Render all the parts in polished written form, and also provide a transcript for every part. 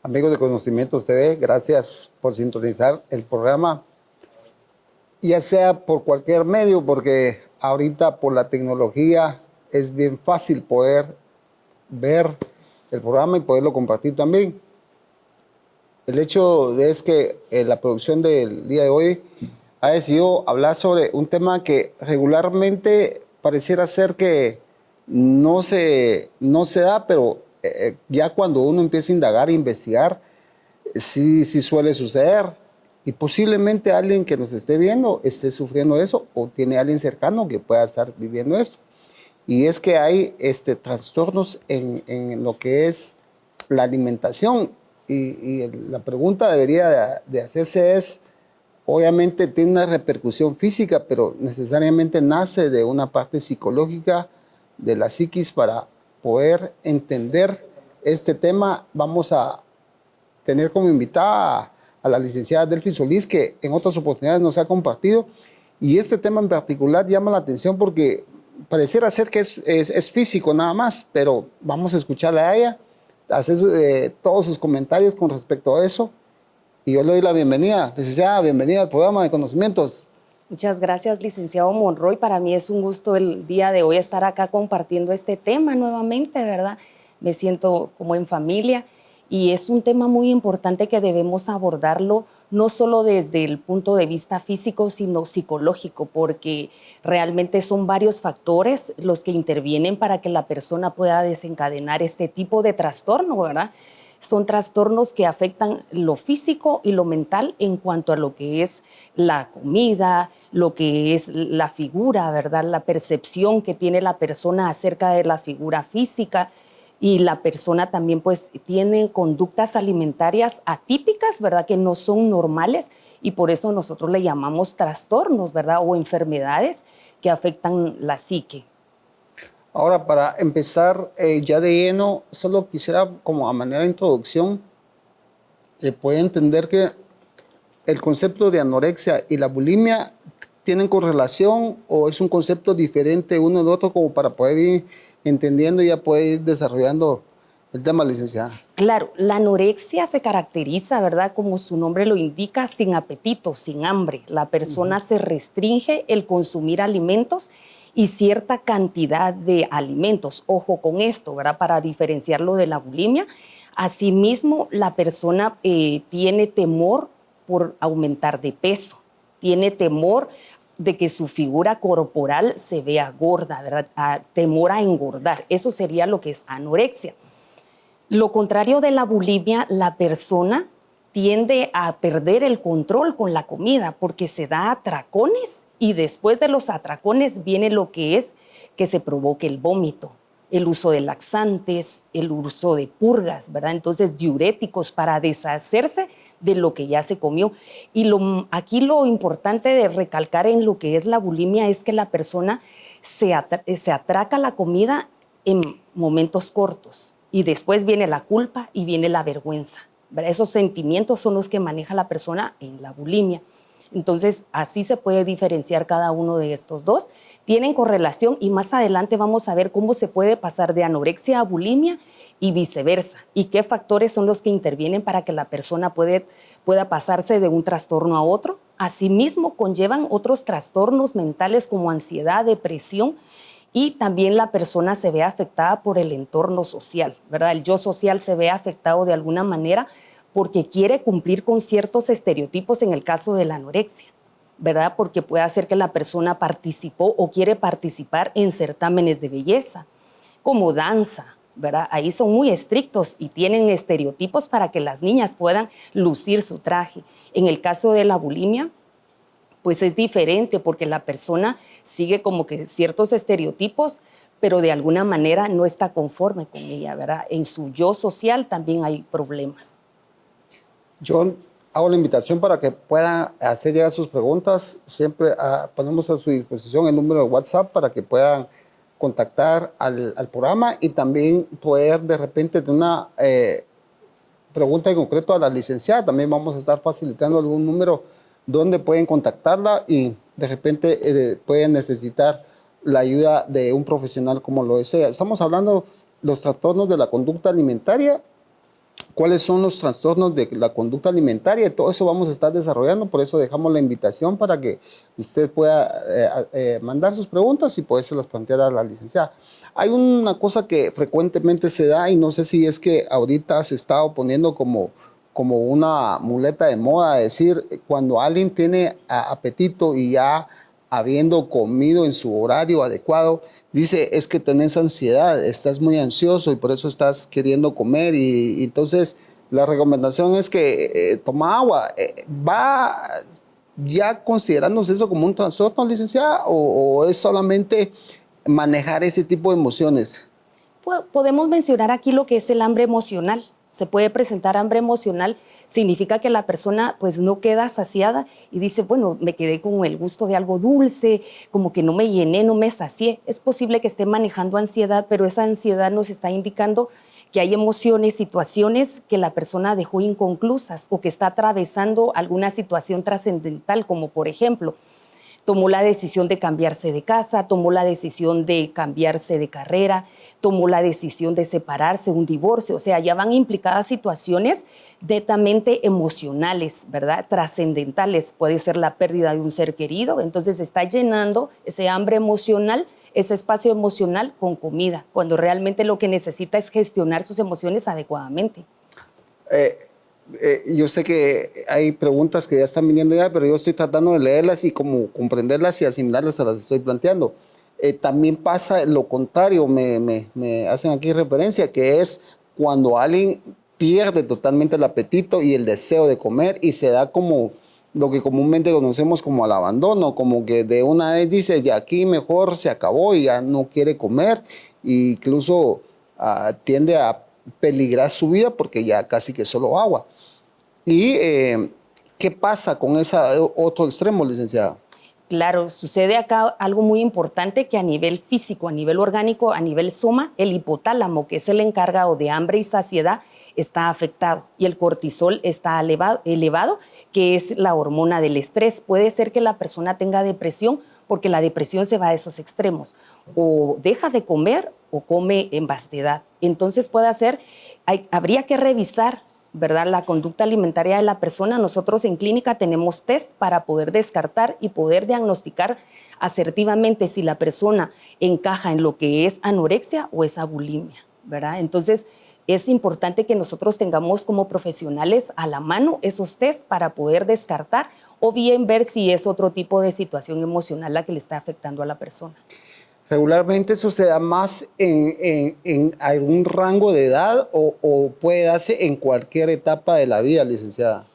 Amigos de Conocimientos TV, gracias por sintonizar el programa, ya sea por cualquier medio, porque ahorita por la tecnología es bien fácil poder ver el programa y poderlo compartir también. El hecho es que la producción del día de hoy ha decidido hablar sobre un tema que regularmente pareciera ser que no se da, pero ya cuando uno empieza a indagar e investigar, sí suele suceder. Y posiblemente alguien que nos esté viendo esté sufriendo eso o tiene alguien cercano que pueda estar viviendo esto. Y es que hay trastornos en lo que es la alimentación. Y la pregunta debería de hacerse es, obviamente tiene una repercusión física, pero necesariamente nace de una parte psicológica de la psiquis. Para poder entender este tema, vamos a tener como invitada a la licenciada Delphi Solís, que en otras oportunidades nos ha compartido. Y este tema en particular llama la atención porque pareciera ser que es físico nada más, pero vamos a escucharla a ella, hacer todos sus comentarios con respecto a eso. Y yo le doy la bienvenida. Licenciada, bienvenida al programa de Conocimientos. Muchas gracias, licenciado Monroy. Para mí es un gusto el día de hoy estar acá compartiendo este tema nuevamente, ¿verdad? Me siento como en familia y es un tema muy importante que debemos abordarlo no solo desde el punto de vista físico, sino psicológico, porque realmente son varios factores los que intervienen para que la persona pueda desencadenar este tipo de trastorno, ¿verdad? Son trastornos que afectan lo físico y lo mental en cuanto a lo que es la comida, lo que es la figura, ¿verdad? La percepción que tiene la persona acerca de la figura física, y la persona también pues tiene conductas alimentarias atípicas, ¿verdad? Que no son normales, y por eso nosotros le llamamos trastornos, ¿verdad? O enfermedades que afectan la psique. Ahora, para empezar ya de lleno, solo quisiera, como a manera de introducción, puede entender que el concepto de anorexia y la bulimia tienen correlación, o es un concepto diferente uno del otro, como para poder ir entendiendo y ya poder ir desarrollando el tema, licenciada. Claro, la anorexia se caracteriza, ¿verdad? Como su nombre lo indica, sin apetito, sin hambre. La persona se restringe el consumir alimentos y cierta cantidad de alimentos. Ojo con esto, ¿verdad? Para diferenciarlo de la bulimia. Asimismo, la persona tiene temor por aumentar de peso, tiene temor de que su figura corporal se vea gorda, ¿verdad? Temor a engordar. Eso sería lo que es anorexia. Lo contrario de la bulimia, la persona tiende a perder el control con la comida porque se da atracones, y después de los atracones viene lo que es que se provoque el vómito, el uso de laxantes, el uso de purgas, ¿verdad? Entonces, diuréticos para deshacerse de lo que ya se comió. Y aquí lo importante de recalcar en lo que es la bulimia es que la persona se atraca la comida en momentos cortos, y después viene la culpa y viene la vergüenza, ¿verdad? Esos sentimientos son los que maneja la persona en la bulimia. Entonces, así se puede diferenciar cada uno de estos dos. Tienen correlación, y más adelante vamos a ver cómo se puede pasar de anorexia a bulimia y viceversa, y qué factores son los que intervienen para que la persona pueda pasarse de un trastorno a otro. Asimismo, conllevan otros trastornos mentales como ansiedad, depresión, y también la persona se ve afectada por el entorno social, ¿verdad? El yo social se ve afectado de alguna manera porque quiere cumplir con ciertos estereotipos en el caso de la anorexia, ¿verdad? Porque puede hacer que la persona participó o quiere participar en certámenes de belleza, como danza, ¿verdad? Ahí son muy estrictos y tienen estereotipos para que las niñas puedan lucir su traje. En el caso de la bulimia, pues es diferente porque la persona sigue como que ciertos estereotipos, pero de alguna manera no está conforme con ella, ¿verdad? En su yo social también hay problemas. Yo hago la invitación para que puedan hacer llegar sus preguntas. Siempre ponemos a su disposición el número de WhatsApp para que puedan contactar al programa, y también poder de repente tener una pregunta en concreto a la licenciada. También vamos a estar facilitando algún número donde pueden contactarla, y de repente pueden necesitar la ayuda de un profesional como lo desea. Estamos hablando de los trastornos de la conducta alimentaria, cuáles son los trastornos de la conducta alimentaria. Todo eso vamos a estar desarrollando, por eso dejamos la invitación para que usted pueda mandar sus preguntas y las plantear a la licenciada. Hay una cosa que frecuentemente se da y no sé si es que ahorita se está poniendo como una muleta de moda, decir, cuando alguien tiene apetito y ya habiendo comido en su horario adecuado, dice, es que tenés ansiedad, estás muy ansioso y por eso estás queriendo comer y entonces la recomendación es que toma agua. ¿Va ya considerándose eso como un trastorno, licenciada, o es solamente manejar ese tipo de emociones? Podemos mencionar aquí lo que es el hambre emocional. Se puede presentar hambre emocional, significa que la persona pues no queda saciada y dice, bueno, me quedé con el gusto de algo dulce, como que no me llené, no me sacié. Es posible que esté manejando ansiedad, pero esa ansiedad nos está indicando que hay emociones, situaciones que la persona dejó inconclusas o que está atravesando alguna situación trascendental, como por ejemplo, tomó la decisión de cambiarse de casa, tomó la decisión de cambiarse de carrera, tomó la decisión de separarse, un divorcio. O sea, ya van implicadas situaciones netamente emocionales, ¿verdad? Trascendentales. Puede ser la pérdida de un ser querido. Entonces está llenando ese hambre emocional, ese espacio emocional con comida, cuando realmente lo que necesita es gestionar sus emociones adecuadamente. Yo sé que hay preguntas que ya están viniendo ya, pero yo estoy tratando de leerlas y como comprenderlas y asimilarlas a las que estoy planteando. También pasa lo contrario, me hacen aquí referencia, que es cuando alguien pierde totalmente el apetito y el deseo de comer y se da como lo que comúnmente conocemos como al abandono, como que de una vez dice, ya aquí mejor se acabó y ya no quiere comer, e incluso tiende a peligrar su vida porque ya casi que solo agua. ¿Y qué pasa con ese otro extremo, licenciada? Claro, sucede acá algo muy importante que a nivel físico, a nivel orgánico, a nivel soma, el hipotálamo, que es el encargado de hambre y saciedad, está afectado y el cortisol está elevado, que es la hormona del estrés. Puede ser que la persona tenga depresión porque la depresión se va a esos extremos. O deja de comer o come en vastedad. Entonces habría que revisar, ¿verdad?, la conducta alimentaria de la persona. Nosotros en clínica tenemos test para poder descartar y poder diagnosticar asertivamente si la persona encaja en lo que es anorexia o esa bulimia, ¿verdad? Entonces, es importante que nosotros tengamos como profesionales a la mano esos test para poder descartar o bien ver si es otro tipo de situación emocional la que le está afectando a la persona. ¿Regularmente eso se da más en algún rango de edad o puede darse en cualquier etapa de la vida, licenciada?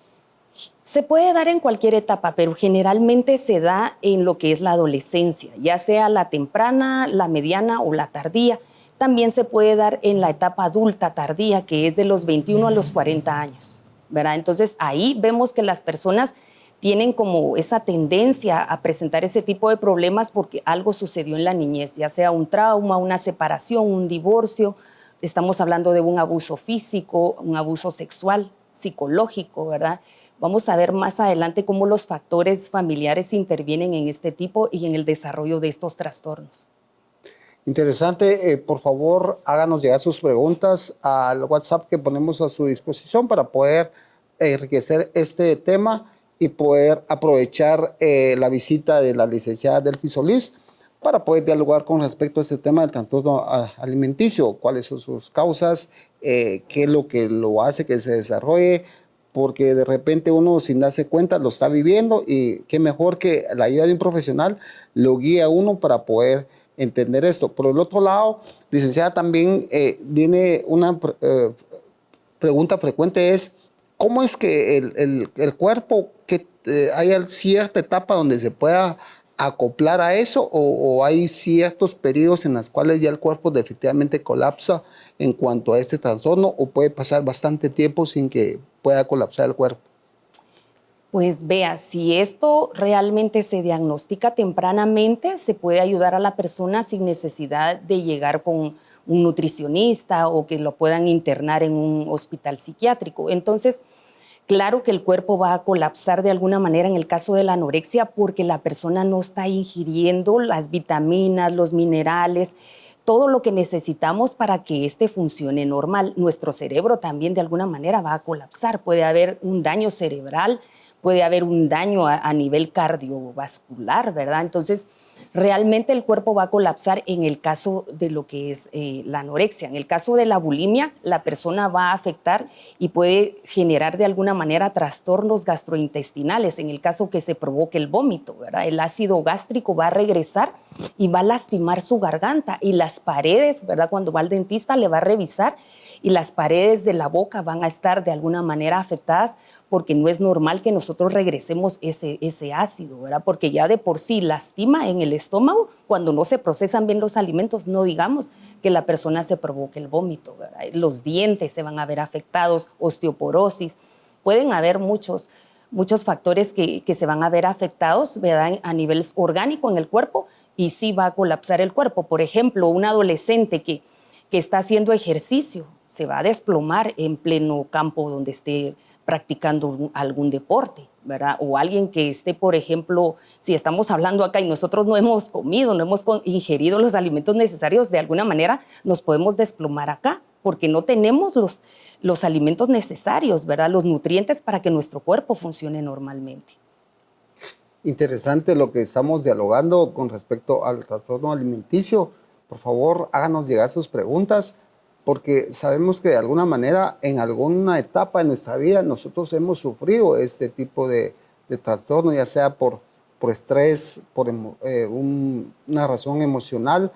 Se puede dar en cualquier etapa, pero generalmente se da en lo que es la adolescencia, ya sea la temprana, la mediana o la tardía. También se puede dar en la etapa adulta tardía, que es de los 21 a los 40 años, ¿verdad? Entonces ahí vemos que las personas tienen como esa tendencia a presentar ese tipo de problemas porque algo sucedió en la niñez, ya sea un trauma, una separación, un divorcio. Estamos hablando de un abuso físico, un abuso sexual, psicológico, ¿verdad? Vamos a ver más adelante cómo los factores familiares intervienen en este tipo y en el desarrollo de estos trastornos. Interesante. Por favor, háganos llegar sus preguntas al WhatsApp que ponemos a su disposición para poder enriquecer este tema y poder aprovechar la visita de la licenciada Delphi Solís para poder dialogar con respecto a este tema del trastorno alimenticio, cuáles son sus causas, qué es lo que lo hace que se desarrolle, porque de repente uno sin darse cuenta lo está viviendo y qué mejor que la ayuda de un profesional lo guíe a uno para poder entender esto. Por el otro lado, licenciada, también viene una pregunta frecuente es, ¿cómo es que el cuerpo, que haya cierta etapa donde se pueda acoplar a eso o hay ciertos periodos en los cuales ya el cuerpo definitivamente colapsa en cuanto a este trastorno o puede pasar bastante tiempo sin que pueda colapsar el cuerpo? Pues vea, si esto realmente se diagnostica tempranamente, se puede ayudar a la persona sin necesidad de llegar con un nutricionista o que lo puedan internar en un hospital psiquiátrico. Entonces, claro que el cuerpo va a colapsar de alguna manera en el caso de la anorexia porque la persona no está ingiriendo las vitaminas, los minerales, todo lo que necesitamos para que este funcione normal. Nuestro cerebro también de alguna manera va a colapsar. Puede haber un daño cerebral, puede haber un daño a nivel cardiovascular, ¿verdad? Entonces, realmente el cuerpo va a colapsar en el caso de lo que es la anorexia. En el caso de la bulimia, la persona va a afectar y puede generar de alguna manera trastornos gastrointestinales, en el caso que se provoque el vómito, ¿verdad? El ácido gástrico va a regresar y va a lastimar su garganta y las paredes, ¿verdad? Cuando va al dentista le va a revisar y las paredes de la boca van a estar de alguna manera afectadas porque no es normal que nosotros regresemos ese ácido, ¿verdad? Porque ya de por sí lastima en el estómago cuando no se procesan bien los alimentos, no digamos que la persona se provoque el vómito, ¿verdad? Los dientes se van a ver afectados, osteoporosis, pueden haber muchos factores que se van a ver afectados, ¿verdad? A nivel orgánico en el cuerpo y sí va a colapsar el cuerpo. Por ejemplo, un adolescente que está haciendo ejercicio se va a desplomar en pleno campo donde esté practicando algún deporte, ¿verdad? O alguien que esté, por ejemplo, si estamos hablando acá y nosotros no hemos comido, no hemos ingerido los alimentos necesarios, de alguna manera nos podemos desplomar acá porque no tenemos los alimentos necesarios, ¿verdad? Los nutrientes para que nuestro cuerpo funcione normalmente. Interesante lo que estamos dialogando con respecto al trastorno alimenticio. Por favor, háganos llegar sus preguntas, porque sabemos que de alguna manera, en alguna etapa de nuestra vida, nosotros hemos sufrido este tipo de trastorno, ya sea por estrés, por una razón emocional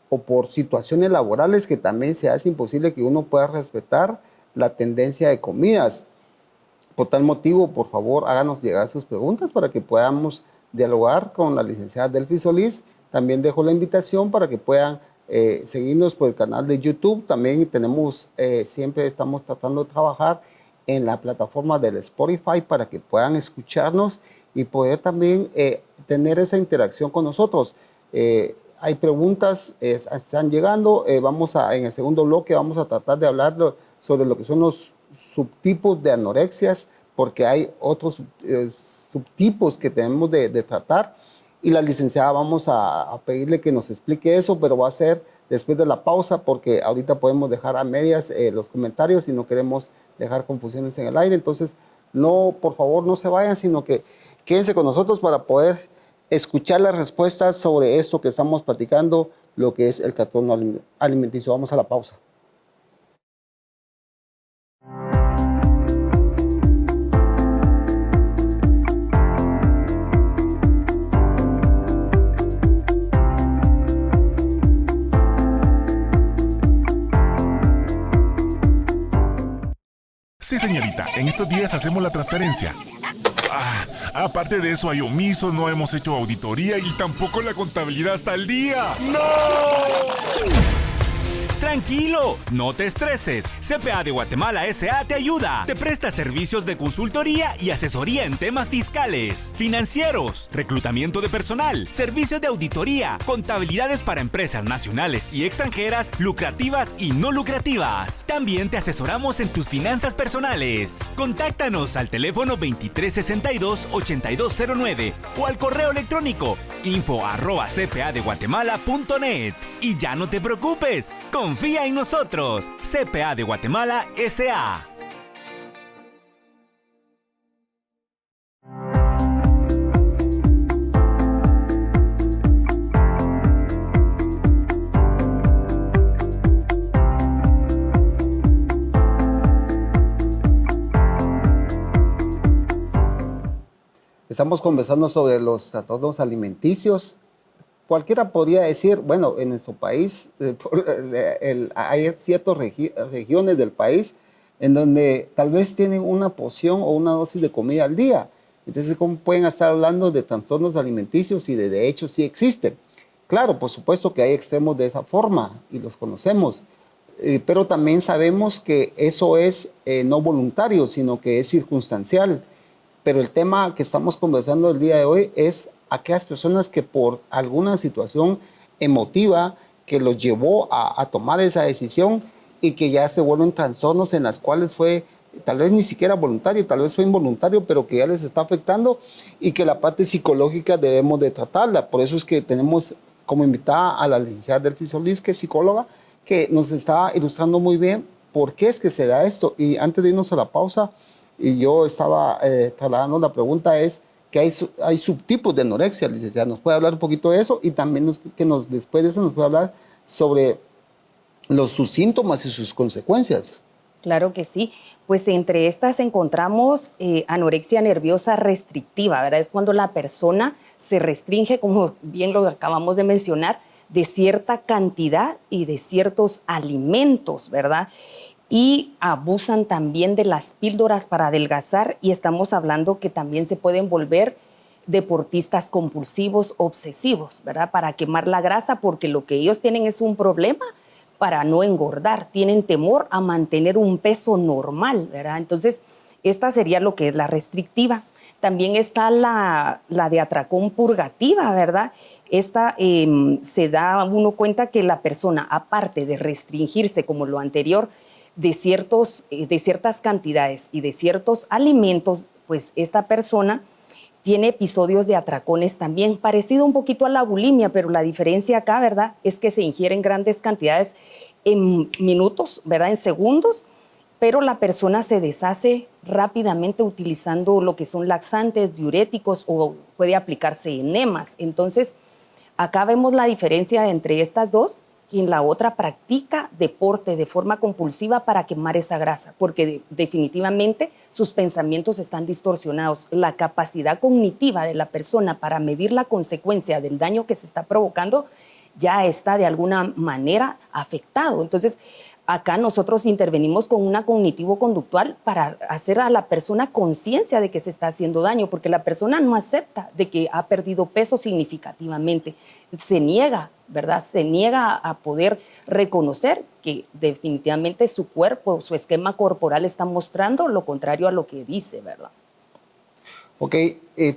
o por situaciones laborales que también se hace imposible que uno pueda respetar la tendencia de comidas. Por tal motivo, por favor, háganos llegar sus preguntas para que podamos dialogar con la licenciada Delphi Solís. También dejo la invitación para que puedan seguirnos por el canal de YouTube. También tenemos, siempre estamos tratando de trabajar en la plataforma del Spotify para que puedan escucharnos y poder también tener esa interacción con nosotros. Hay preguntas, están llegando. En el segundo bloque vamos a tratar de hablar sobre lo que son los subtipos de anorexias, porque hay otros subtipos que tenemos de tratar. Y la licenciada vamos a pedirle que nos explique eso, pero va a ser después de la pausa, porque ahorita podemos dejar a medias los comentarios y no queremos dejar confusiones en el aire. Entonces, no, por favor, no se vayan, sino que quédense con nosotros para poder escuchar las respuestas sobre esto que estamos platicando, lo que es el trastorno alimenticio. Vamos a la pausa. Sí, señorita, en estos días hacemos la transferencia. Aparte de eso, hay omiso, no hemos hecho auditoría y tampoco la contabilidad está al día. ¡No! Tranquilo, no te estreses. CPA de Guatemala S.A. te ayuda. Te presta servicios de consultoría y asesoría en temas fiscales, financieros, reclutamiento de personal, servicios de auditoría, contabilidades para empresas nacionales y extranjeras, lucrativas y no lucrativas. También te asesoramos en tus finanzas personales. Contáctanos al teléfono 2362-8209 o al correo electrónico info@cpadeguatemala.net. Y ya no te preocupes, confía en nosotros. CPA de Guatemala S.A. Estamos conversando sobre los trastornos alimenticios. Cualquiera podría decir, bueno, en nuestro país hay ciertas regiones del país en donde tal vez tienen una porción o una dosis de comida al día. Entonces, ¿cómo pueden estar hablando de trastornos alimenticios si de hecho sí existen? Claro, por supuesto que hay extremos de esa forma y los conocemos, pero también sabemos que eso es no voluntario, sino que es circunstancial. Pero el tema que estamos conversando el día de hoy es aquellas personas que por alguna situación emotiva que los llevó a tomar esa decisión y que ya se vuelven trastornos en las cuales fue tal vez ni siquiera voluntario, tal vez fue involuntario, pero que ya les está afectando y que la parte psicológica debemos de tratarla. Por eso es que tenemos como invitada a la licenciada Delphi Solís, que es psicóloga, que nos está ilustrando muy bien por qué es que se da esto. Y antes de irnos a la pausa, y yo estaba trasladando la pregunta, es que hay subtipos de anorexia, licenciada. ¿Nos puede hablar un poquito de eso? Y también después de eso nos puede hablar sobre sus síntomas y sus consecuencias. Claro que sí. Pues entre estas encontramos anorexia nerviosa restrictiva, ¿verdad? Es cuando la persona se restringe, como bien lo acabamos de mencionar, de cierta cantidad y de ciertos alimentos, ¿verdad? Y abusan también de las píldoras para adelgazar, y estamos hablando que también se pueden volver deportistas compulsivos, obsesivos, ¿verdad? Para quemar la grasa, porque lo que ellos tienen es un problema para no engordar, tienen temor a mantener un peso normal, ¿verdad? Entonces, esta sería lo que es la restrictiva. También está la de atracón purgativa, ¿verdad? Esta se da uno cuenta que la persona, aparte de restringirse como lo anterior, de ciertas cantidades y de ciertos alimentos, pues esta persona tiene episodios de atracones también, parecido un poquito a la bulimia, pero la diferencia acá, ¿verdad?, es que se ingieren grandes cantidades en minutos, ¿verdad?, en segundos, pero la persona se deshace rápidamente utilizando lo que son laxantes, diuréticos, o puede aplicarse enemas. Entonces, acá vemos la diferencia entre estas dos. Quien la otra practica deporte de forma compulsiva para quemar esa grasa, porque definitivamente sus pensamientos están distorsionados. La capacidad cognitiva de la persona para medir la consecuencia del daño que se está provocando ya está de alguna manera afectado. Entonces, acá nosotros intervenimos con una cognitivo-conductual para hacer a la persona conciencia de que se está haciendo daño, porque la persona no acepta de que ha perdido peso significativamente. Se niega, ¿verdad? Se niega a poder reconocer que definitivamente su cuerpo, su esquema corporal está mostrando lo contrario a lo que dice, ¿verdad? Ok,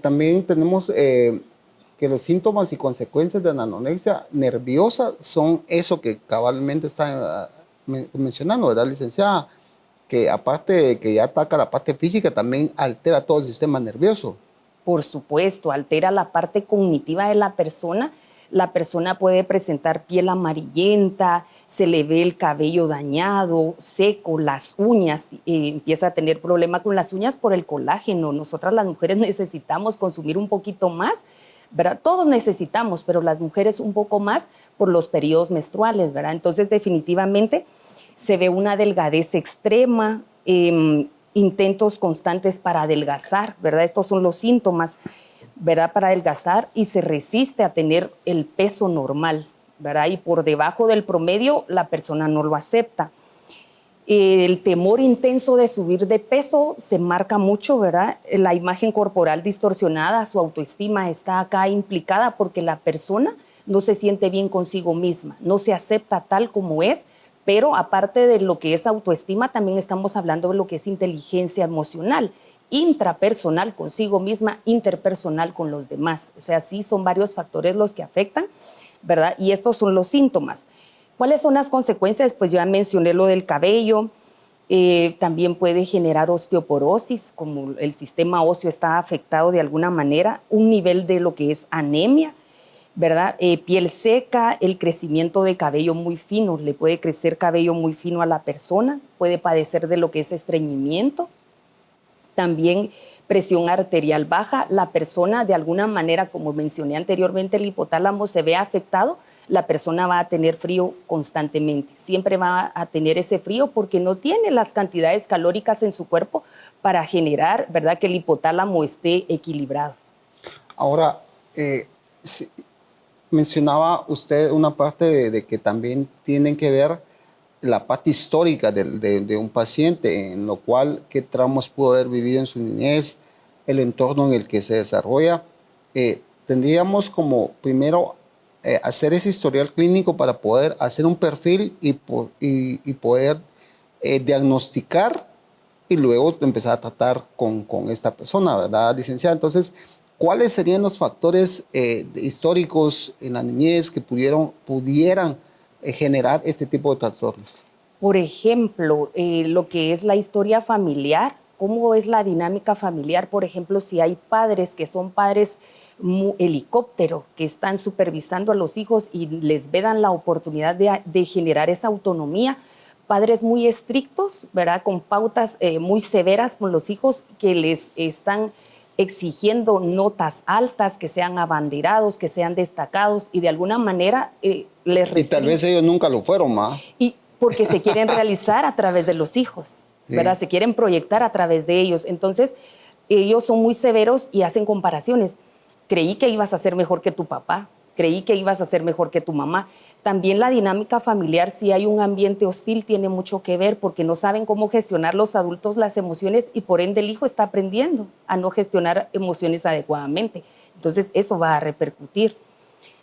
también tenemos que los síntomas y consecuencias de la anorexia nerviosa son eso que cabalmente está mencionando, ¿verdad, licenciada? Que aparte de que ya ataca la parte física, también altera todo el sistema nervioso. Por supuesto, altera la parte cognitiva de la persona. La persona puede presentar piel amarillenta, se le ve el cabello dañado, seco, las uñas, empieza a tener problema con las uñas por el colágeno. Nosotras las mujeres necesitamos consumir un poquito más, ¿verdad? Todos necesitamos, pero las mujeres un poco más por los periodos menstruales, ¿verdad? Entonces, definitivamente se ve una delgadez extrema, intentos constantes para adelgazar, ¿verdad? Estos son los síntomas, ¿verdad?, para adelgazar, y se resiste a tener el peso normal, ¿verdad? Y por debajo del promedio la persona no lo acepta. El temor intenso de subir de peso se marca mucho, ¿verdad? La imagen corporal distorsionada, su autoestima está acá implicada porque la persona no se siente bien consigo misma, no se acepta tal como es, pero aparte de lo que es autoestima, también estamos hablando de lo que es inteligencia emocional, intrapersonal consigo misma, interpersonal con los demás. O sea, sí son varios factores los que afectan, ¿verdad? Y estos son los síntomas. ¿Cuáles son las consecuencias? Pues ya mencioné lo del cabello, también puede generar osteoporosis, como el sistema óseo está afectado de alguna manera, un nivel de lo que es anemia, ¿verdad? Piel seca, el crecimiento de cabello muy fino, le puede crecer cabello muy fino a la persona, puede padecer de lo que es estreñimiento. También presión arterial baja, la persona de alguna manera, como mencioné anteriormente, el hipotálamo se ve afectado, la persona va a tener frío constantemente, siempre va a tener ese frío porque no tiene las cantidades calóricas en su cuerpo para generar, ¿verdad?, que el hipotálamo esté equilibrado. Ahora, mencionaba usted una parte de que también tienen que ver la parte histórica de un paciente, en lo cual qué traumas pudo haber vivido en su niñez, el entorno en el que se desarrolla. Tendríamos como primero hacer ese historial clínico para poder hacer un perfil y poder diagnosticar y luego empezar a tratar con esta persona, ¿verdad, licenciada? Entonces, ¿cuáles serían los factores históricos en la niñez que pudieran generar este tipo de trastornos? Por ejemplo, lo que es la historia familiar, cómo es la dinámica familiar, por ejemplo, si hay padres que son padres helicóptero, que están supervisando a los hijos y les vedan la oportunidad de generar esa autonomía, padres muy estrictos, ¿verdad? Con pautas muy severas con los hijos que les están exigiendo notas altas, que sean abanderados, que sean destacados y de alguna manera les restringen. Y tal vez ellos nunca lo fueron, ma. Y porque se quieren realizar a través de los hijos, ¿verdad? Sí. Se quieren proyectar a través de ellos. Entonces, ellos son muy severos y hacen comparaciones. Creí que ibas a ser mejor que tu papá, creí que ibas a ser mejor que tu mamá. También la dinámica familiar, si hay un ambiente hostil, tiene mucho que ver porque no saben cómo gestionar los adultos las emociones y por ende el hijo está aprendiendo a no gestionar emociones adecuadamente. Entonces eso va a repercutir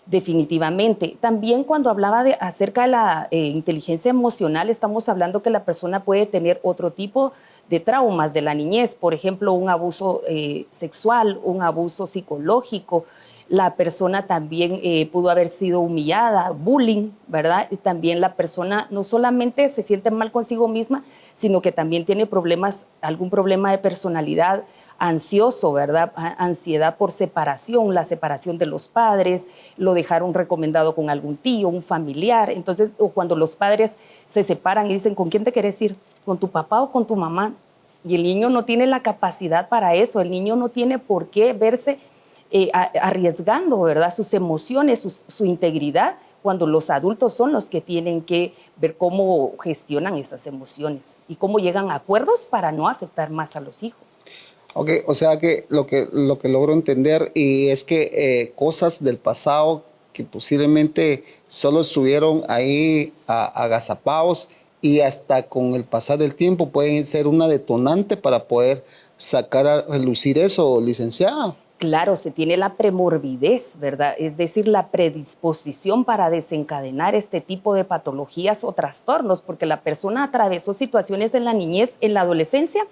definitivamente. También cuando hablaba acerca de la inteligencia emocional, estamos hablando que la persona puede tener otro tipo de traumas de la niñez, por ejemplo, un abuso sexual, un abuso psicológico. La persona también pudo haber sido humillada, bullying, ¿verdad? Y también la persona no solamente se siente mal consigo misma, sino que también tiene problemas, algún problema de personalidad, ansioso, ¿verdad? Ansiedad por separación, la separación de los padres, lo dejaron recomendado con algún tío, un familiar. Entonces, o cuando los padres se separan y dicen, ¿con quién te quieres ir? ¿Con tu papá o con tu mamá? Y el niño no tiene la capacidad para eso, el niño no tiene por qué verse arriesgando, ¿verdad? Sus emociones, su integridad, cuando los adultos son los que tienen que ver cómo gestionan esas emociones y cómo llegan a acuerdos para no afectar más a los hijos. Ok, o sea que lo que logro entender y es que cosas del pasado que posiblemente solo estuvieron ahí agazapados y hasta con el pasar del tiempo pueden ser una detonante para poder sacar a relucir eso, licenciada. Claro, se tiene la premorbidez, ¿verdad? Es decir, la predisposición para desencadenar este tipo de patologías o trastornos, porque la persona atravesó situaciones en la niñez, en la adolescencia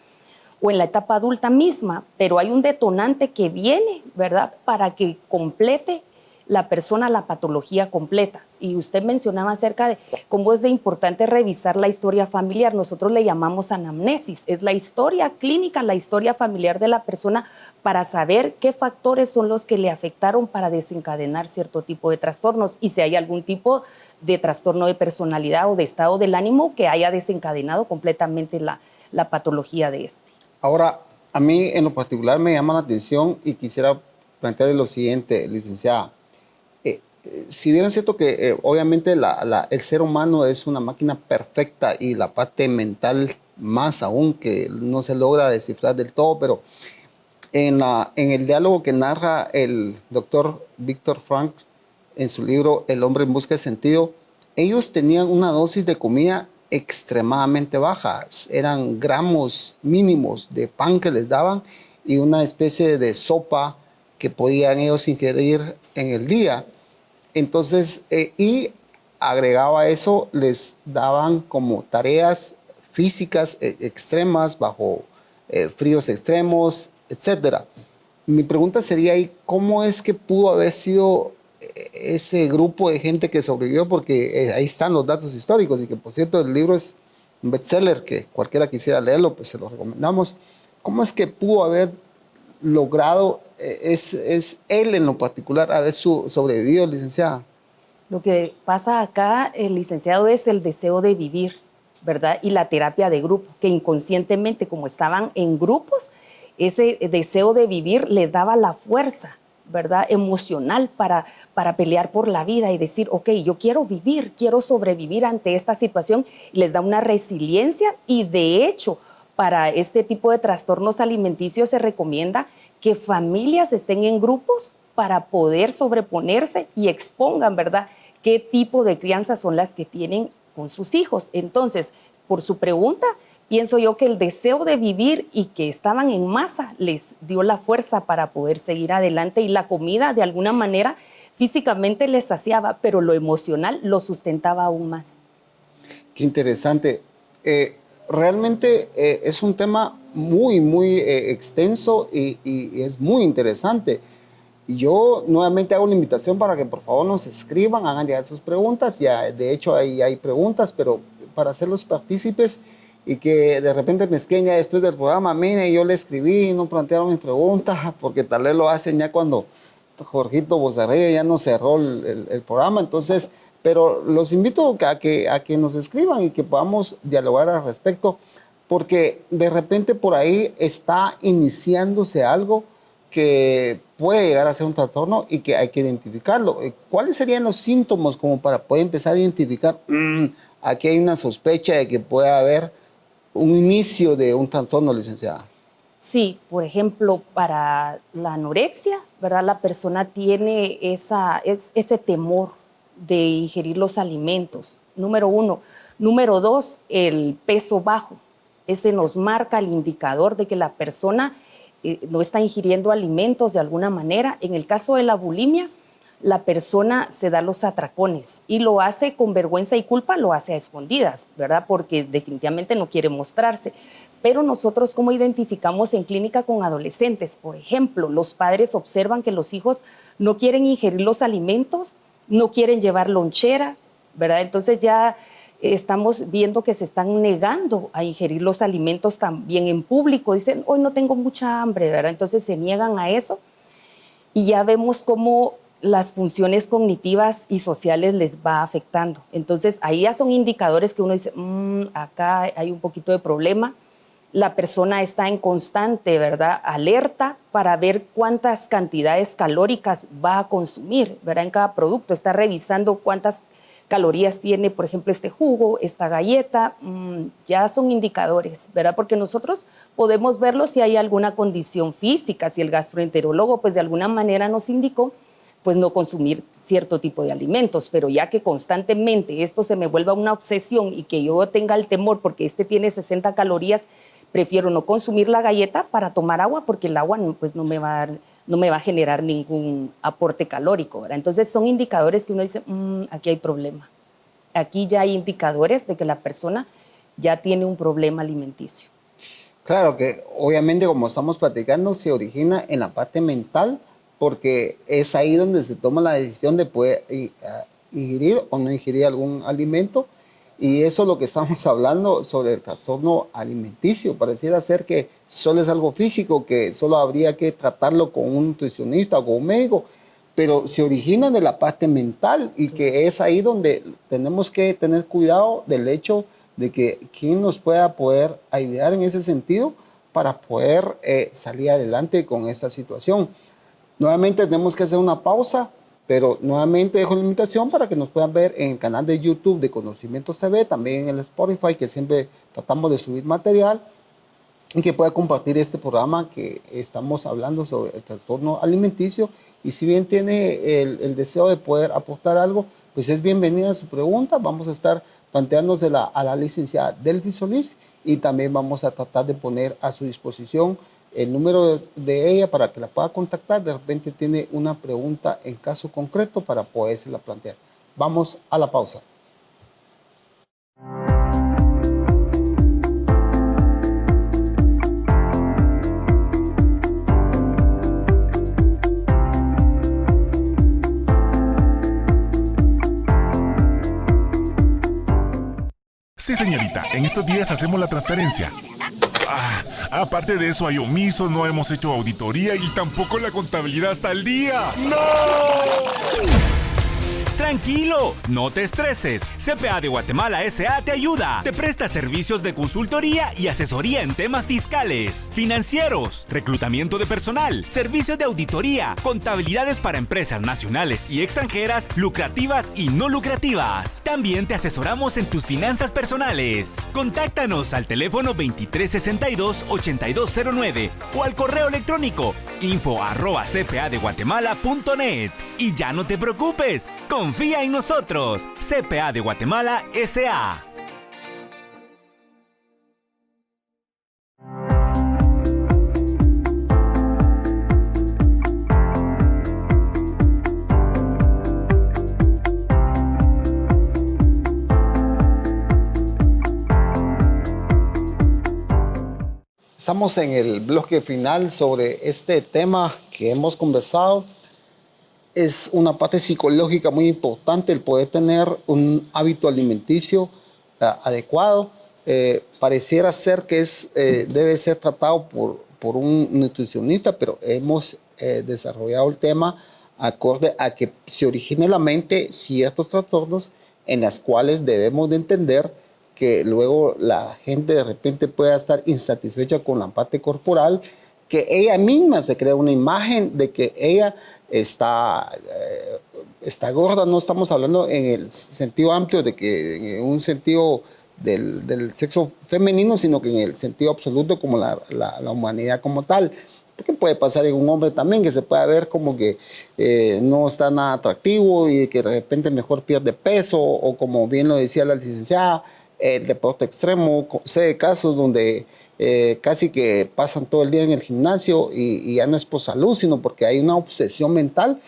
o en la etapa adulta misma, pero hay un detonante que viene, ¿verdad? Para que complete la persona la patología completa. Y usted mencionaba acerca de cómo es de importante revisar la historia familiar. Nosotros le llamamos anamnesis. Es la historia clínica, la historia familiar de la persona para saber qué factores son los que le afectaron para desencadenar cierto tipo de trastornos y si hay algún tipo de trastorno de personalidad o de estado del ánimo que haya desencadenado completamente la patología de este. Ahora, a mí en lo particular me llama la atención y quisiera plantearle lo siguiente, licenciada. Si bien es cierto que obviamente el ser humano es una máquina perfecta y la parte mental más aún que no se logra descifrar del todo, pero en el diálogo que narra el doctor Víctor Frank en su libro El hombre en busca de sentido, ellos tenían una dosis de comida extremadamente baja. Eran gramos mínimos de pan que les daban y una especie de sopa que podían ellos ingerir en el día. Entonces, y agregado a eso, les daban como tareas físicas extremas, bajo fríos extremos, etc. Mi pregunta sería ahí, ¿cómo es que pudo haber sido ese grupo de gente que sobrevivió? Porque ahí están los datos históricos y que, por cierto, el libro es un bestseller que cualquiera quisiera leerlo, pues se lo recomendamos. ¿Cómo es que pudo haber logrado es él en lo particular haber sobrevivido, licenciada? Lo que pasa acá, el licenciado, es el deseo de vivir, ¿verdad? Y la terapia de grupo, que inconscientemente, como estaban en grupos, ese deseo de vivir les daba la fuerza, ¿verdad? Emocional para pelear por la vida y decir, ok, yo quiero vivir, quiero sobrevivir ante esta situación. Les da una resiliencia y de hecho, para este tipo de trastornos alimenticios se recomienda que familias estén en grupos para poder sobreponerse y expongan, ¿verdad?, qué tipo de crianza son las que tienen con sus hijos. Entonces, por su pregunta, pienso yo que el deseo de vivir y que estaban en masa les dio la fuerza para poder seguir adelante y la comida de alguna manera físicamente les saciaba, pero lo emocional lo sustentaba aún más. Qué interesante. Realmente es un tema muy extenso y es muy interesante. Yo nuevamente hago la invitación para que por favor nos escriban, hagan ya sus preguntas. Ya, de hecho, ahí hay preguntas, pero para hacerlos partícipes y que de repente me escriben ya después del programa, mire, yo le escribí, no plantearon mi pregunta, porque tal vez lo hacen ya cuando Jorgito Bozarriga ya no cerró el programa. Entonces, pero los invito a que nos escriban y que podamos dialogar al respecto, porque de repente por ahí está iniciándose algo que puede llegar a ser un trastorno y que hay que identificarlo. ¿Cuáles serían los síntomas como para poder empezar a identificar, aquí hay una sospecha de que puede haber un inicio de un trastorno, licenciada? Sí, por ejemplo, para la anorexia, ¿verdad? La persona tiene ese temor de ingerir los alimentos, número uno. Número dos, el peso bajo. Ese nos marca el indicador de que la persona no está ingiriendo alimentos de alguna manera. En el caso de la bulimia, la persona se da los atracones y lo hace con vergüenza y culpa, lo hace a escondidas, ¿verdad? Porque definitivamente no quiere mostrarse. Pero nosotros, ¿cómo identificamos en clínica con adolescentes? Por ejemplo, los padres observan que los hijos no quieren ingerir los alimentos, no quieren llevar lonchera, ¿verdad? Entonces ya estamos viendo que se están negando a ingerir los alimentos también en público. Dicen, hoy no tengo mucha hambre, ¿verdad? Entonces se niegan a eso y ya vemos cómo las funciones cognitivas y sociales les va afectando. Entonces ahí ya son indicadores que uno dice, acá hay un poquito de problema. La persona está en constante, ¿verdad?, alerta para ver cuántas cantidades calóricas va a consumir, ¿verdad?, en cada producto. Está revisando cuántas calorías tiene, por ejemplo, este jugo, esta galleta. Ya son indicadores, ¿verdad? Porque nosotros podemos verlo si hay alguna condición física, si el gastroenterólogo, pues de alguna manera nos indicó, pues no consumir cierto tipo de alimentos, pero ya que constantemente esto se me vuelva una obsesión y que yo tenga el temor porque este tiene 60 calorías, prefiero no consumir la galleta para tomar agua, porque el agua pues no me va a generar ningún aporte calórico, ¿verdad? Entonces son indicadores que uno dice, aquí hay problema. Aquí ya hay indicadores de que la persona ya tiene un problema alimenticio. Claro que obviamente, como estamos platicando, se origina en la parte mental, porque es ahí donde se toma la decisión de poder ingerir o no ingerir algún alimento. Y eso es lo que estamos hablando sobre el trastorno alimenticio. Pareciera ser que solo es algo físico, que solo habría que tratarlo con un nutricionista o con un médico, pero se origina de la parte mental, y que es ahí donde tenemos que tener cuidado del hecho de que quién nos pueda poder ayudar en ese sentido para poder salir adelante con esta situación. Nuevamente tenemos que hacer una pausa, pero nuevamente dejo la invitación para que nos puedan ver en el canal de YouTube de Conocimientos TV, también en el Spotify, que siempre tratamos de subir material, y que pueda compartir este programa que estamos hablando sobre el trastorno alimenticio. Y si bien tiene el deseo de poder aportar algo, pues es bienvenida su pregunta. Vamos a estar planteándosela a la licenciada Delphi Solís, y también vamos a tratar de poner a su disposición el número de ella para que la pueda contactar. De repente tiene una pregunta en caso concreto para podérsela plantear. Vamos a la pausa. Sí, señorita, en estos días hacemos la transferencia. Aparte de eso, hay omiso, no hemos hecho auditoría y tampoco la contabilidad está al día. ¡No! Tranquilo, no te estreses. CPA de Guatemala S.A. te ayuda. Te presta servicios de consultoría y asesoría en temas fiscales, financieros, reclutamiento de personal, servicios de auditoría, contabilidades para empresas nacionales y extranjeras, lucrativas y no lucrativas. También te asesoramos en tus finanzas personales. Contáctanos al teléfono 2362-8209 o al correo electrónico info@cpadeguatemala.net. Y ya no te preocupes, confía en nosotros. CPA de Guatemala S.A. Estamos en el bloque final sobre este tema que hemos conversado. Es una parte psicológica muy importante el poder tener un hábito alimenticio adecuado. pareciera ser que debe ser tratado por un nutricionista, pero hemos desarrollado el tema acorde a que se origine en la mente ciertos trastornos en las cuales debemos de entender que luego la gente de repente pueda estar insatisfecha con la parte corporal, que ella misma se crea una imagen de que ella está gorda. No estamos hablando en el sentido amplio de que en un sentido del sexo femenino, sino que en el sentido absoluto como la humanidad como tal. Porque puede pasar en un hombre también, que se puede ver como que no está nada atractivo y que de repente mejor pierde peso, o como bien lo decía la licenciada, el deporte extremo. Sé de casos donde casi que pasan todo el día en el gimnasio y ya no es por salud, sino porque hay una obsesión mental,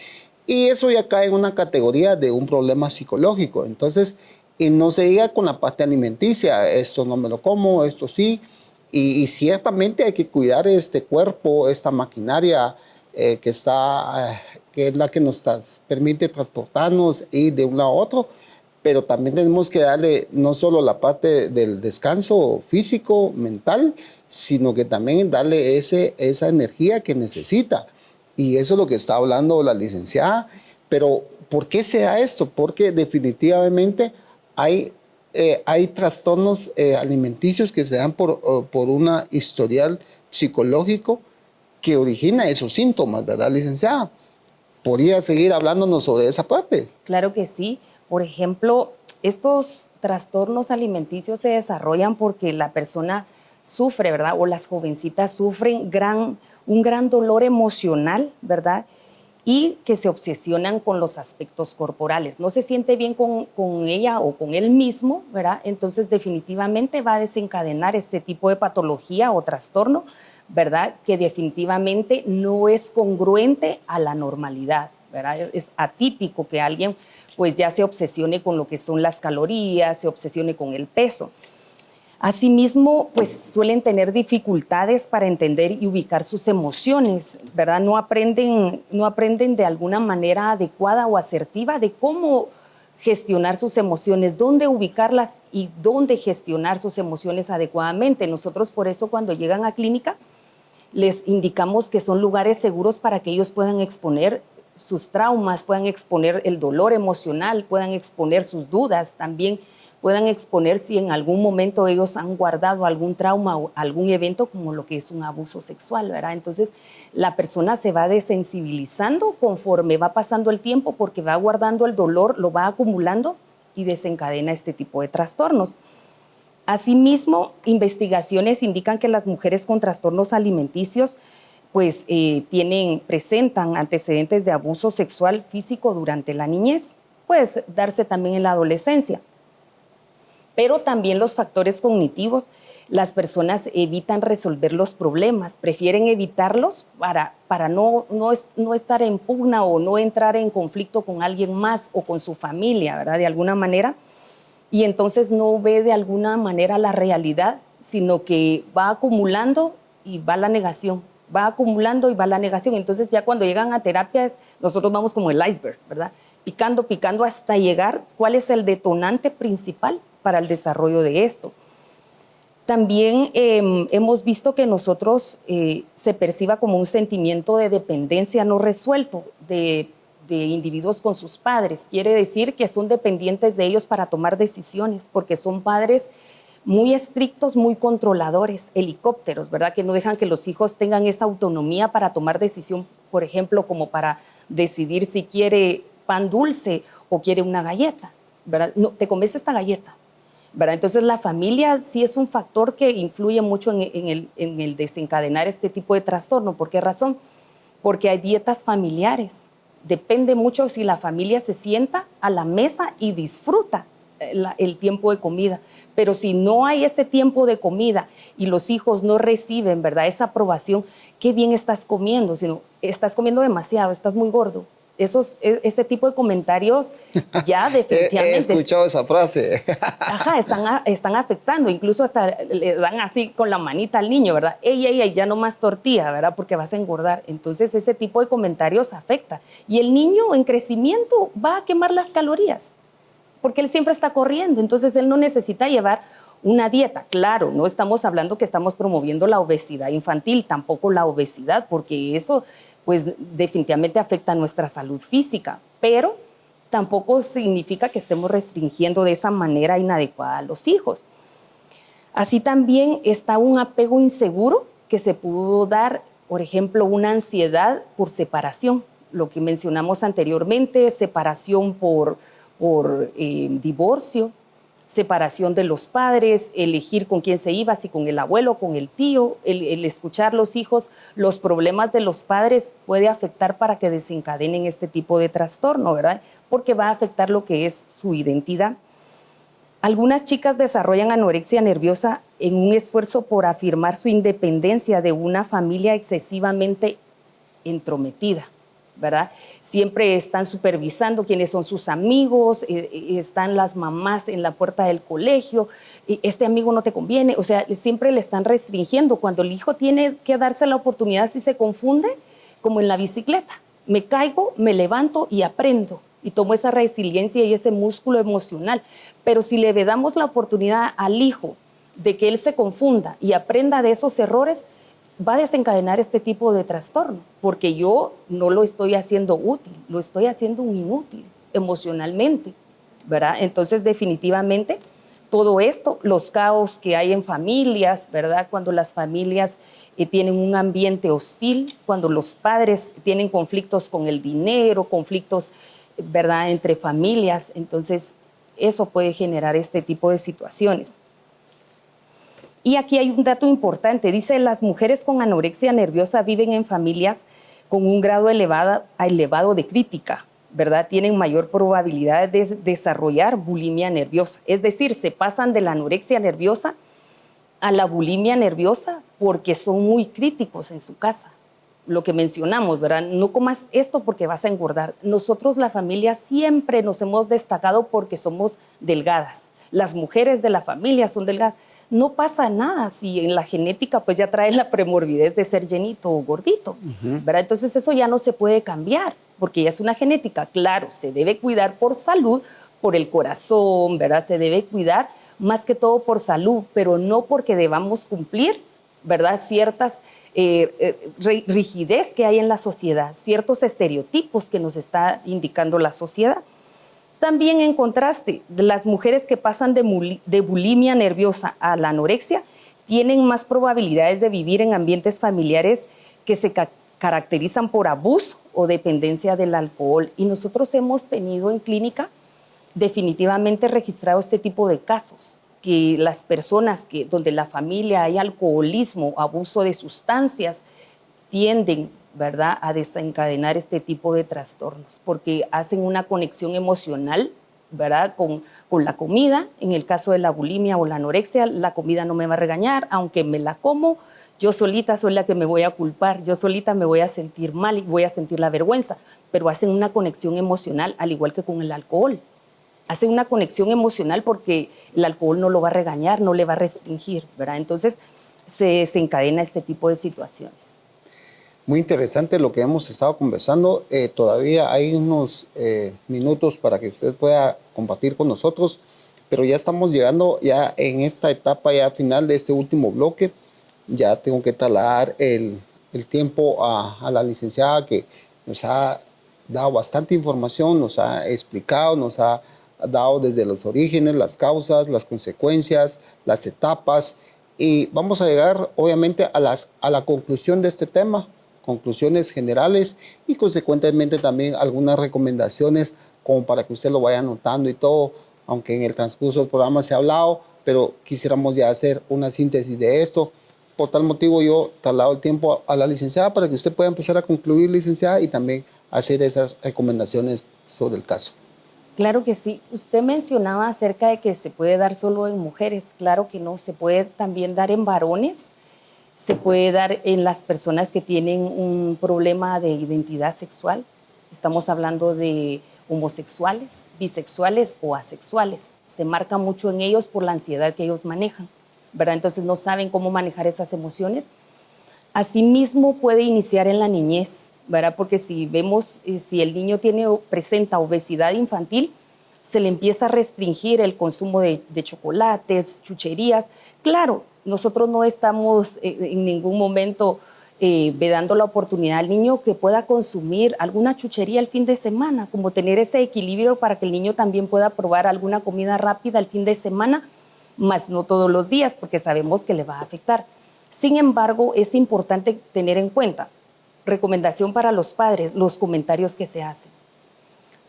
y eso ya cae en una categoría de un problema psicológico. Entonces, y no se diga con la parte alimenticia, esto no me lo como, esto sí. Y ciertamente hay que cuidar este cuerpo, esta maquinaria que es la que nos permite transportarnos y de un lado a otro, pero también tenemos que darle no solo la parte del descanso físico, mental, sino que también darle esa energía que necesita. Y eso es lo que está hablando la licenciada. Pero ¿por qué se da esto? Porque definitivamente hay trastornos alimenticios que se dan por una historial psicológico que origina esos síntomas, ¿verdad, licenciada? ¿Podría seguir hablándonos sobre esa parte? Claro que sí. Por ejemplo, estos trastornos alimenticios se desarrollan porque la persona sufre, ¿verdad? O las jovencitas sufren un gran dolor emocional, ¿verdad? Y que se obsesionan con los aspectos corporales. No se siente bien con ella o con él mismo, ¿verdad? Entonces definitivamente va a desencadenar este tipo de patología o trastorno, ¿verdad? Que definitivamente no es congruente a la normalidad, ¿verdad? Es atípico que alguien pues ya se obsesione con lo que son las calorías, se obsesione con el peso. Asimismo, pues suelen tener dificultades para entender y ubicar sus emociones, ¿verdad? No aprenden de alguna manera adecuada o asertiva de cómo gestionar sus emociones, dónde ubicarlas y dónde gestionar sus emociones adecuadamente. Nosotros por eso cuando llegan a clínica les indicamos que son lugares seguros para que ellos puedan exponer sus traumas, puedan exponer el dolor emocional, puedan exponer sus dudas también, puedan exponer si en algún momento ellos han guardado algún trauma o algún evento como lo que es un abuso sexual, ¿verdad? Entonces, la persona se va desensibilizando conforme va pasando el tiempo porque va guardando el dolor, lo va acumulando y desencadena este tipo de trastornos. Asimismo, investigaciones indican que las mujeres con trastornos alimenticios pues presentan antecedentes de abuso sexual físico durante la niñez, puede darse también en la adolescencia. Pero también los factores cognitivos, las personas evitan resolver los problemas, prefieren evitarlos para no estar en pugna o no entrar en conflicto con alguien más o con su familia, ¿verdad? De alguna manera. Y entonces no ve de alguna manera la realidad, sino que va acumulando y va la negación. Va acumulando y va la negación. Entonces ya cuando llegan a terapias, nosotros vamos como el iceberg, ¿verdad? Picando hasta llegar cuál es el detonante principal para el desarrollo de esto. También hemos visto que nosotros se perciba como un sentimiento de dependencia no resuelto de individuos con sus padres. Quiere decir que son dependientes de ellos para tomar decisiones, porque son padres muy estrictos, muy controladores, helicópteros, ¿verdad? Que no dejan que los hijos tengan esa autonomía para tomar decisión, por ejemplo, como para decidir si quiere pan dulce o quiere una galleta, ¿verdad? No, te comes esta galleta, ¿verdad? Entonces la familia sí es un factor que influye mucho en el desencadenar este tipo de trastorno. ¿Por qué razón? Porque hay dietas familiares. Depende mucho si la familia se sienta a la mesa y disfruta el tiempo de comida. Pero si no hay ese tiempo de comida y los hijos no reciben, ¿verdad?, esa aprobación, qué bien estás comiendo, sino estás comiendo demasiado, estás muy gordo. Ese tipo de comentarios ya definitivamente... He escuchado esa frase. Ajá, están afectando, incluso hasta le dan así con la manita al niño, ¿verdad? Ey, ya no más tortilla, ¿verdad? Porque vas a engordar. Entonces ese tipo de comentarios afecta. Y el niño en crecimiento va a quemar las calorías, porque él siempre está corriendo, entonces él no necesita llevar Una dieta, claro, no estamos hablando que estamos promoviendo la obesidad infantil, tampoco la obesidad, porque eso pues definitivamente afecta a nuestra salud física, pero tampoco significa que estemos restringiendo de esa manera inadecuada a los hijos. Así también está un apego inseguro que se pudo dar, por ejemplo, una ansiedad por separación, lo que mencionamos anteriormente, separación por divorcio, separación de los padres, elegir con quién se iba, si con el abuelo, con el tío, el escuchar los hijos, los problemas de los padres puede afectar para que desencadenen este tipo de trastorno, ¿verdad? Porque va a afectar lo que es su identidad. Algunas chicas desarrollan anorexia nerviosa en un esfuerzo por afirmar su independencia de una familia excesivamente entrometida, ¿verdad? Siempre están supervisando quiénes son sus amigos, están las mamás en la puerta del colegio, este amigo no te conviene, o sea, siempre le están restringiendo. Cuando el hijo tiene que darse la oportunidad, si se confunde, como en la bicicleta, me caigo, me levanto y aprendo, y tomo esa resiliencia y ese músculo emocional. Pero si le damos la oportunidad al hijo de que él se confunda y aprenda de esos errores, va a desencadenar este tipo de trastorno, porque yo no lo estoy haciendo útil, lo estoy haciendo un inútil emocionalmente, ¿verdad? Entonces, definitivamente, todo esto, los caos que hay en familias, ¿verdad? Cuando las familias tienen un ambiente hostil, cuando los padres tienen conflictos con el dinero, conflictos, ¿verdad?, entre familias, entonces eso puede generar este tipo de situaciones. Y aquí hay un dato importante, dice, las mujeres con anorexia nerviosa viven en familias con un grado elevado de crítica, ¿verdad? Tienen mayor probabilidad de desarrollar bulimia nerviosa, es decir, se pasan de la anorexia nerviosa a la bulimia nerviosa porque son muy críticos en su casa. Lo que mencionamos, ¿verdad? No comas esto porque vas a engordar. Nosotros, la familia, siempre nos hemos destacado porque somos delgadas. Las mujeres de la familia son delgadas. No pasa nada si en la genética pues ya trae la premorbidez de ser llenito o gordito, ¿verdad? Entonces eso ya no se puede cambiar porque ya es una genética. Claro, se debe cuidar por salud, por el corazón, ¿verdad? Se debe cuidar más que todo por salud, pero no porque debamos cumplir, ¿verdad?, ciertas rigidez que hay en la sociedad, ciertos estereotipos que nos está indicando la sociedad. También, en contraste, las mujeres que pasan de bulimia nerviosa a la anorexia tienen más probabilidades de vivir en ambientes familiares que se caracterizan por abuso o dependencia del alcohol. Y nosotros hemos tenido en clínica definitivamente registrado este tipo de casos, que las personas donde la familia hay alcoholismo, abuso de sustancias, tienden, ¿verdad?, a desencadenar este tipo de trastornos, porque hacen una conexión emocional, ¿verdad?, con la comida. En el caso de la bulimia o la anorexia, la comida no me va a regañar, aunque me la como, yo solita soy la que me voy a culpar, yo solita me voy a sentir mal y voy a sentir la vergüenza, pero hacen una conexión emocional, al igual que con el alcohol. Hacen una conexión emocional porque el alcohol no lo va a regañar, no le va a restringir, ¿verdad? Entonces se desencadena este tipo de situaciones. Muy interesante lo que hemos estado conversando. Todavía hay unos minutos para que usted pueda compartir con nosotros, pero ya estamos llegando ya en esta etapa ya final de este último bloque. Ya tengo que trasladar el tiempo a la licenciada que nos ha dado bastante información, nos ha explicado, nos ha dado desde los orígenes, las causas, las consecuencias, las etapas, y vamos a llegar obviamente a la conclusión de este tema, conclusiones generales y consecuentemente también algunas recomendaciones como para que usted lo vaya anotando y todo, aunque en el transcurso del programa se ha hablado, pero quisiéramos ya hacer una síntesis de esto. Por tal motivo yo traslado el tiempo a la licenciada para que usted pueda empezar a concluir, licenciada, y también hacer esas recomendaciones sobre el caso. Claro que sí. Usted mencionaba acerca de que se puede dar solo en mujeres. Claro que no, se puede también dar en varones, se puede dar en las personas que tienen un problema de identidad sexual. Estamos hablando de homosexuales, bisexuales o asexuales. Se marca mucho en ellos por la ansiedad que ellos manejan, ¿verdad? Entonces no saben cómo manejar esas emociones. Asimismo puede iniciar en la niñez, ¿verdad? Porque si vemos, si el niño presenta obesidad infantil, se le empieza a restringir el consumo de chocolates, chucherías. Claro, nosotros no estamos en ningún momento dando la oportunidad al niño que pueda consumir alguna chuchería el fin de semana, como tener ese equilibrio para que el niño también pueda probar alguna comida rápida el fin de semana, más no todos los días, porque sabemos que le va a afectar. Sin embargo, es importante tener en cuenta, recomendación para los padres, los comentarios que se hacen.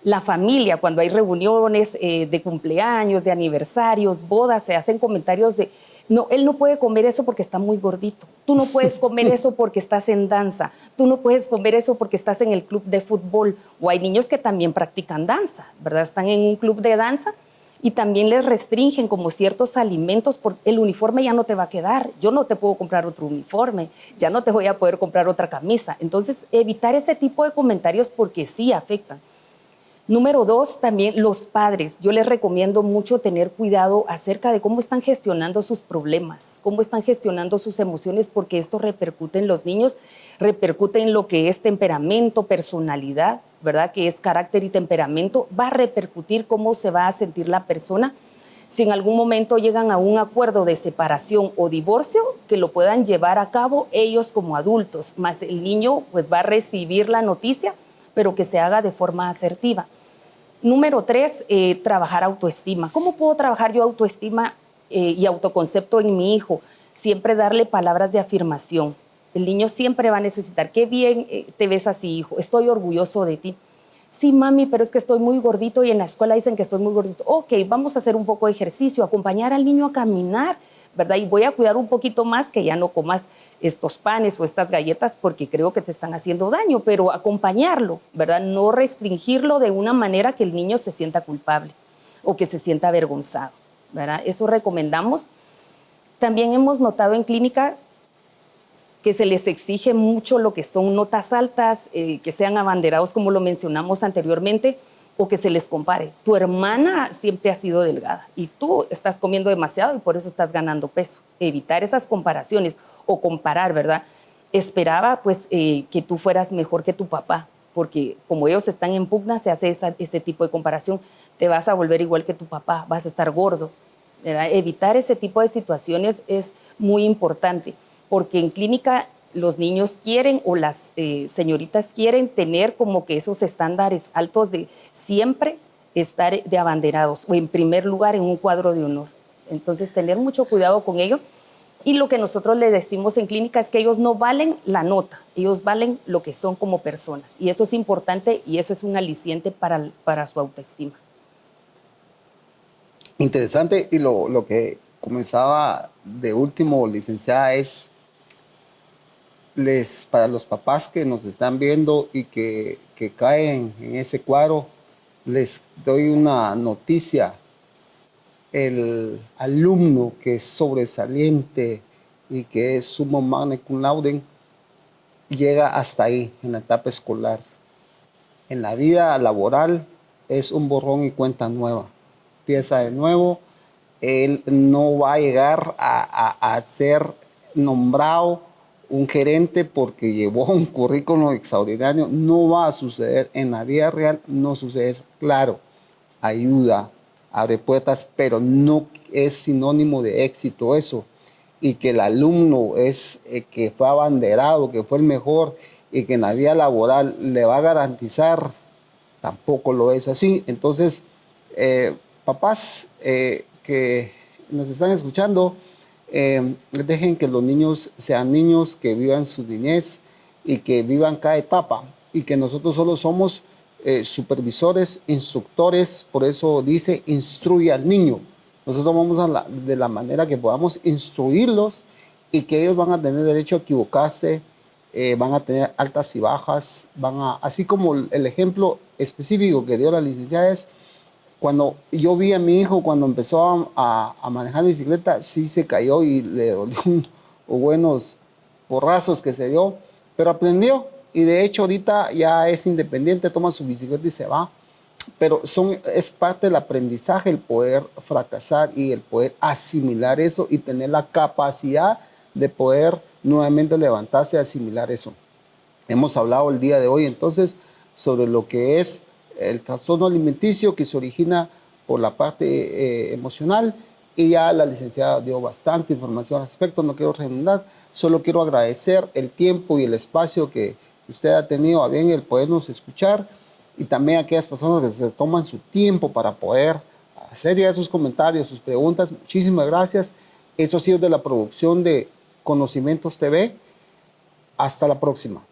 La familia, cuando hay reuniones de cumpleaños, de aniversarios, bodas, se hacen comentarios de, no, él no puede comer eso porque está muy gordito. Tú no puedes comer eso porque estás en danza. Tú no puedes comer eso porque estás en el club de fútbol. O hay niños que también practican danza, ¿verdad? Están en un club de danza y también les restringen como ciertos alimentos, porque el uniforme ya no te va a quedar, yo no te puedo comprar otro uniforme, ya no te voy a poder comprar otra camisa. Entonces, evitar ese tipo de comentarios porque sí afectan. Número 2, también los padres. Yo les recomiendo mucho tener cuidado acerca de cómo están gestionando sus problemas, cómo están gestionando sus emociones, porque esto repercute en los niños, repercute en lo que es temperamento, personalidad, ¿verdad? Que es carácter y temperamento. Va a repercutir cómo se va a sentir la persona. Si en algún momento llegan a un acuerdo de separación o divorcio, que lo puedan llevar a cabo ellos como adultos, más el niño pues va a recibir la noticia, pero que se haga de forma asertiva. Número 3, trabajar autoestima. ¿Cómo puedo trabajar yo autoestima y autoconcepto en mi hijo? Siempre darle palabras de afirmación. El niño siempre va a necesitar, qué bien te ves así, hijo, estoy orgulloso de ti. Sí, mami, pero es que estoy muy gordito y en la escuela dicen que estoy muy gordito. Ok, vamos a hacer un poco de ejercicio, acompañar al niño a caminar, ¿verdad? Y voy a cuidar un poquito más que ya no comas estos panes o estas galletas porque creo que te están haciendo daño, pero acompañarlo, ¿verdad? No restringirlo de una manera que el niño se sienta culpable o que se sienta avergonzado, ¿verdad? Eso recomendamos. También hemos notado en clínica que se les exige mucho lo que son notas altas, que sean abanderados como lo mencionamos anteriormente, o que se les compare. Tu hermana siempre ha sido delgada y tú estás comiendo demasiado y por eso estás ganando peso. Evitar esas comparaciones o comparar, ¿verdad? Esperaba pues que tú fueras mejor que tu papá, porque como ellos están en pugna, se hace ese tipo de comparación. Te vas a volver igual que tu papá, vas a estar gordo, ¿verdad? Evitar ese tipo de situaciones es muy importante, porque en clínica los niños quieren o las señoritas quieren tener como que esos estándares altos de siempre estar de abanderados o en primer lugar en un cuadro de honor. Entonces, tener mucho cuidado con ello. Y lo que nosotros les decimos en clínica es que ellos no valen la nota, ellos valen lo que son como personas. Y eso es importante y eso es un aliciente para su autoestima. Interesante. Y lo que comenzaba de último, licenciada, es para los papás que nos están viendo y que caen en ese cuadro, les doy una noticia. El alumno que es sobresaliente y que es summa magna cum laude llega hasta ahí en la etapa escolar. En la vida laboral es un borrón y cuenta nueva. Empieza de nuevo. Él no va a llegar a ser nombrado un gerente porque llevó un currículum extraordinario. No va a suceder en la vida real, no sucede eso. Claro, ayuda, abre puertas, pero no es sinónimo de éxito eso. Y que el alumno es que fue abanderado, que fue el mejor y que en la vida laboral le va a garantizar, tampoco lo es así. Entonces, papás que nos están escuchando, dejen que los niños sean niños, que vivan su niñez y que vivan cada etapa, y que nosotros solo somos supervisores, instructores. Por eso dice instruye al niño. Nosotros vamos de la manera que podamos instruirlos, y que ellos van a tener derecho a equivocarse, van a tener altas y bajas, así como el ejemplo específico que dio la licenciada es cuando yo vi a mi hijo cuando empezó a manejar bicicleta, sí se cayó y le dolió buenos porrazos que se dio, pero aprendió y de hecho ahorita ya es independiente, toma su bicicleta y se va. Pero es parte del aprendizaje el poder fracasar y el poder asimilar eso y tener la capacidad de poder nuevamente levantarse y asimilar eso. Hemos hablado el día de hoy entonces sobre lo que es el trastorno alimenticio, que se origina por la parte emocional, y ya la licenciada dio bastante información al respecto, no quiero redundar, solo quiero agradecer el tiempo y el espacio que usted ha tenido a bien el podernos escuchar, y también a aquellas personas que se toman su tiempo para poder hacer ya sus comentarios, sus preguntas. Muchísimas gracias. Eso ha sido de la producción de Conocimientos TV. Hasta la próxima.